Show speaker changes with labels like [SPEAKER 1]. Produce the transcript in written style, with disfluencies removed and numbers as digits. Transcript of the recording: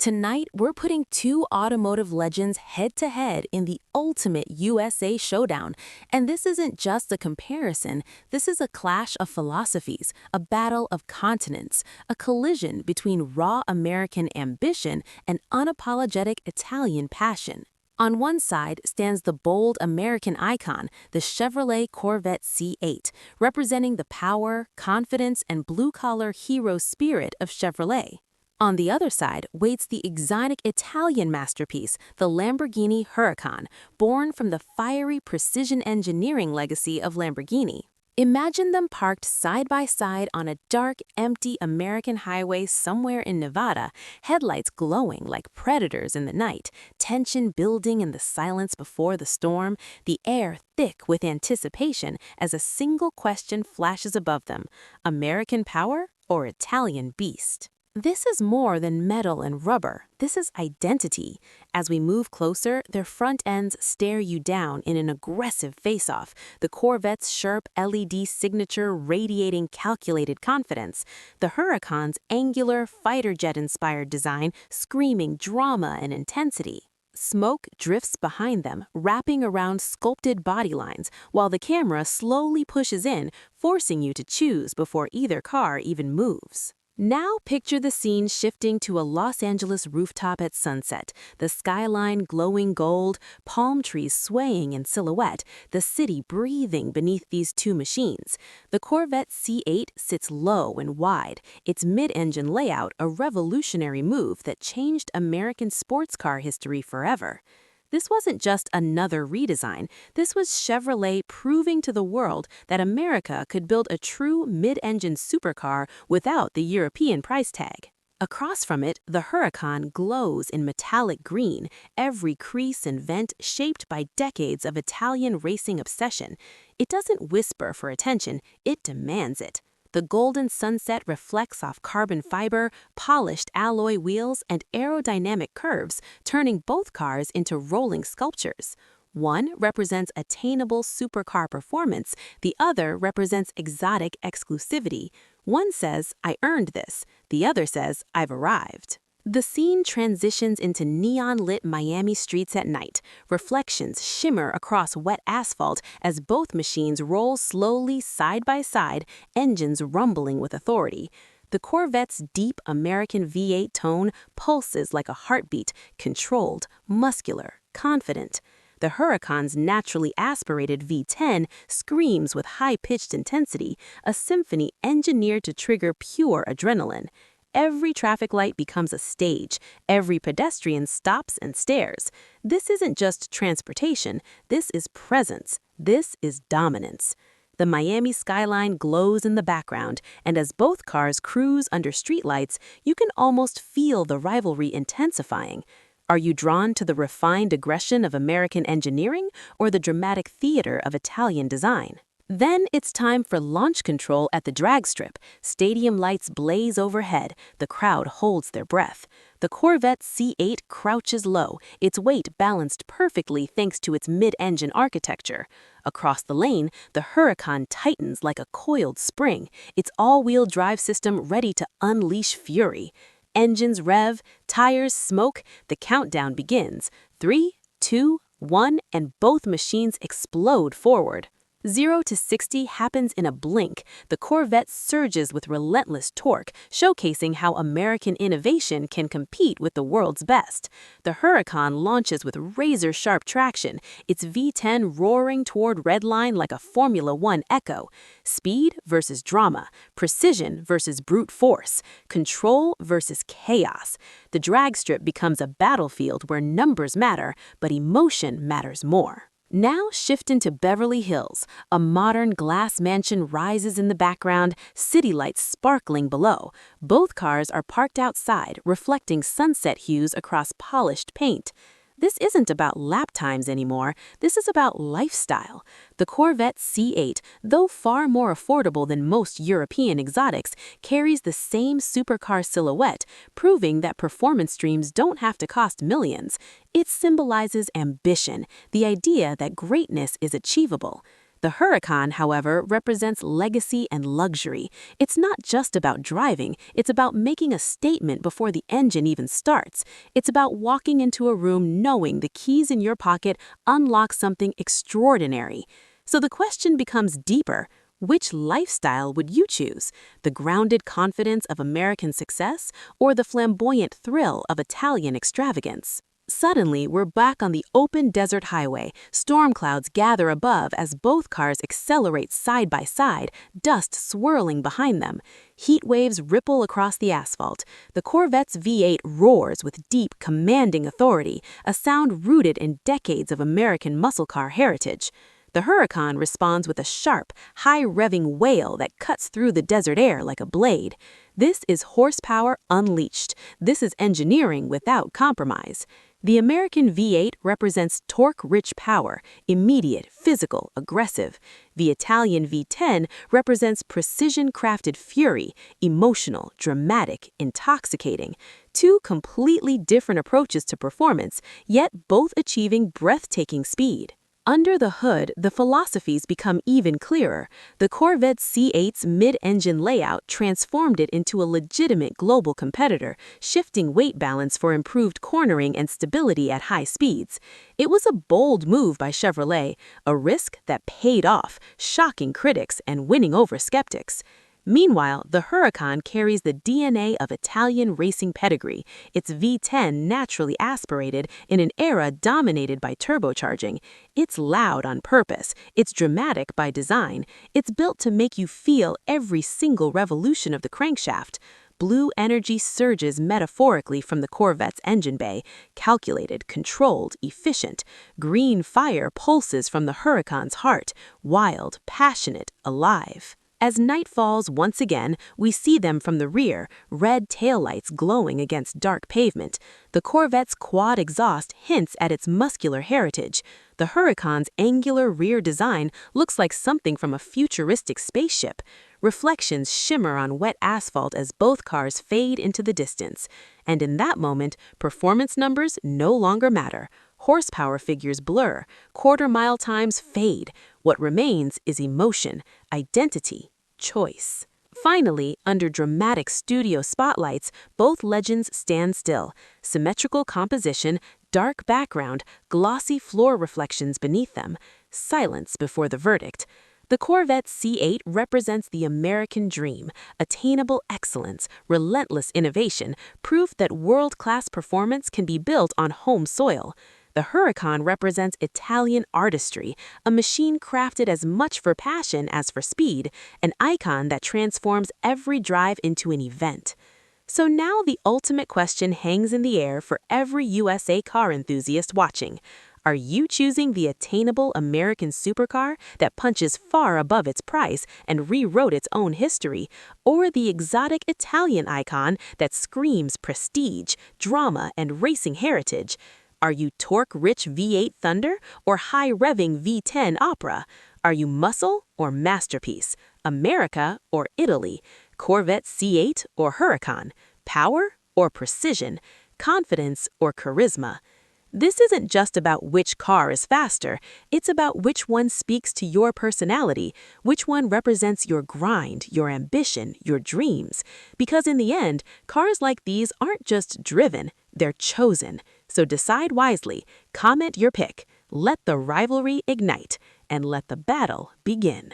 [SPEAKER 1] Tonight, we're putting two automotive legends head-to-head in the ultimate USA showdown. And this isn't just a comparison, this is a clash of philosophies, a battle of continents, a collision between raw American ambition and unapologetic Italian passion. On one side stands the bold American icon, the Chevrolet Corvette C8, representing the power, confidence, and blue-collar hero spirit of Chevrolet. On the other side waits the exotic Italian masterpiece, the Lamborghini Huracán, born from the fiery precision engineering legacy of Lamborghini. Imagine them parked side by side on a dark, empty American highway somewhere in Nevada, headlights glowing like predators in the night, tension building in the silence before the storm, the air thick with anticipation as a single question flashes above them: American power or Italian beast? This is more than metal and rubber. This is identity. As we move closer, their front ends stare you down in an aggressive face-off, the Corvette's sharp LED signature radiating calculated confidence, the Huracan's angular fighter jet-inspired design screaming drama and intensity. Smoke drifts behind them, wrapping around sculpted body lines, while the camera slowly pushes in, forcing you to choose before either car even moves. Now picture the scene shifting to a Los Angeles rooftop at sunset, the skyline glowing gold, palm trees swaying in silhouette, the city breathing beneath these two machines. The Corvette C8 sits low and wide, its mid-engine layout a revolutionary move that changed American sports car history forever. This wasn't just another redesign. This was Chevrolet proving to the world that America could build a true mid-engine supercar without the European price tag. Across from it, the Huracán glows in metallic green, every crease and vent shaped by decades of Italian racing obsession. It doesn't whisper for attention, it demands it. The golden sunset reflects off carbon fiber, polished alloy wheels, and aerodynamic curves, turning both cars into rolling sculptures. One represents attainable supercar performance, the other represents exotic exclusivity. One says, "I earned this," the other says, "I've arrived." The scene transitions into neon-lit Miami streets at night. Reflections shimmer across wet asphalt as both machines roll slowly side by side, engines rumbling with authority. The Corvette's deep American V8 tone pulses like a heartbeat, controlled, muscular, confident. The Huracán's naturally aspirated V10 screams with high-pitched intensity, a symphony engineered to trigger pure adrenaline. Every traffic light becomes a stage. Every pedestrian stops and stares. This isn't just transportation. This is presence. This is dominance. The Miami skyline glows in the background, and as both cars cruise under streetlights, you can almost feel the rivalry intensifying. Are you drawn to the refined aggression of American engineering or the dramatic theater of Italian design? Then it's time for launch control at the drag strip. Stadium lights blaze overhead. The crowd holds their breath. The Corvette C8 crouches low, its weight balanced perfectly thanks to its mid-engine architecture. Across the lane, the Huracán tightens like a coiled spring, its all-wheel drive system ready to unleash fury. Engines rev, tires smoke, the countdown begins. 3, 2, 1, and both machines explode forward. 0 to 60 happens in a blink. The Corvette surges with relentless torque, showcasing how American innovation can compete with the world's best. The Huracán launches with razor-sharp traction, its V10 roaring toward redline like a Formula One echo. Speed versus drama, precision versus brute force, control versus chaos. The drag strip becomes a battlefield where numbers matter, but emotion matters more. Now shift into Beverly Hills. A modern glass mansion rises in the background, city lights sparkling below. Both cars are parked outside, reflecting sunset hues across polished paint. This isn't about lap times anymore. This is about lifestyle. The Corvette C8, though far more affordable than most European exotics, carries the same supercar silhouette, proving that performance dreams don't have to cost millions. It symbolizes ambition, the idea that greatness is achievable. The Huracan, however, represents legacy and luxury. It's not just about driving, it's about making a statement before the engine even starts. It's about walking into a room knowing the keys in your pocket unlock something extraordinary. So the question becomes deeper. Which lifestyle would you choose? The grounded confidence of American success or the flamboyant thrill of Italian extravagance? Suddenly, we're back on the open desert highway. Storm clouds gather above as both cars accelerate side by side, dust swirling behind them. Heat waves ripple across the asphalt. The Corvette's V8 roars with deep, commanding authority, a sound rooted in decades of American muscle car heritage. The Huracan responds with a sharp, high-revving wail that cuts through the desert air like a blade. This is horsepower unleashed. This is engineering without compromise. The American V8 represents torque-rich power, immediate, physical, aggressive. The Italian V10 represents precision-crafted fury, emotional, dramatic, intoxicating. Two completely different approaches to performance, yet both achieving breathtaking speed. Under the hood, the philosophies become even clearer. The Corvette C8's mid-engine layout transformed it into a legitimate global competitor, shifting weight balance for improved cornering and stability at high speeds. It was a bold move by Chevrolet, a risk that paid off, shocking critics and winning over skeptics. Meanwhile, the Huracan carries the DNA of Italian racing pedigree, its V10 naturally aspirated in an era dominated by turbocharging. It's loud on purpose, it's dramatic by design, it's built to make you feel every single revolution of the crankshaft. Blue energy surges metaphorically from the Corvette's engine bay, calculated, controlled, efficient. Green fire pulses from the Huracan's heart, wild, passionate, alive. As night falls once again, we see them from the rear, red taillights glowing against dark pavement. The Corvette's quad exhaust hints at its muscular heritage. The Huracan's angular rear design looks like something from a futuristic spaceship. Reflections shimmer on wet asphalt as both cars fade into the distance. And in that moment, performance numbers no longer matter. Horsepower figures blur, quarter-mile times fade. What remains is emotion, identity, choice. Finally, under dramatic studio spotlights, both legends stand still. Symmetrical composition, dark background, glossy floor reflections beneath them. Silence before the verdict. The Corvette C8 represents the American dream, attainable excellence, relentless innovation, proof that world-class performance can be built on home soil. The Huracan represents Italian artistry, a machine crafted as much for passion as for speed, an icon that transforms every drive into an event. So now the ultimate question hangs in the air for every USA car enthusiast watching. Are you choosing the attainable American supercar that punches far above its price and rewrote its own history, or the exotic Italian icon that screams prestige, drama, and racing heritage? Are you torque-rich V8 thunder or high-revving V10 opera? Are you muscle or masterpiece? America or Italy? Corvette C8 or Huracan? Power or precision? Confidence or charisma? This isn't just about which car is faster, it's about which one speaks to your personality, which one represents your grind, your ambition, your dreams. Because in the end, cars like these aren't just driven, they're chosen. So decide wisely, comment your pick, let the rivalry ignite, and let the battle begin.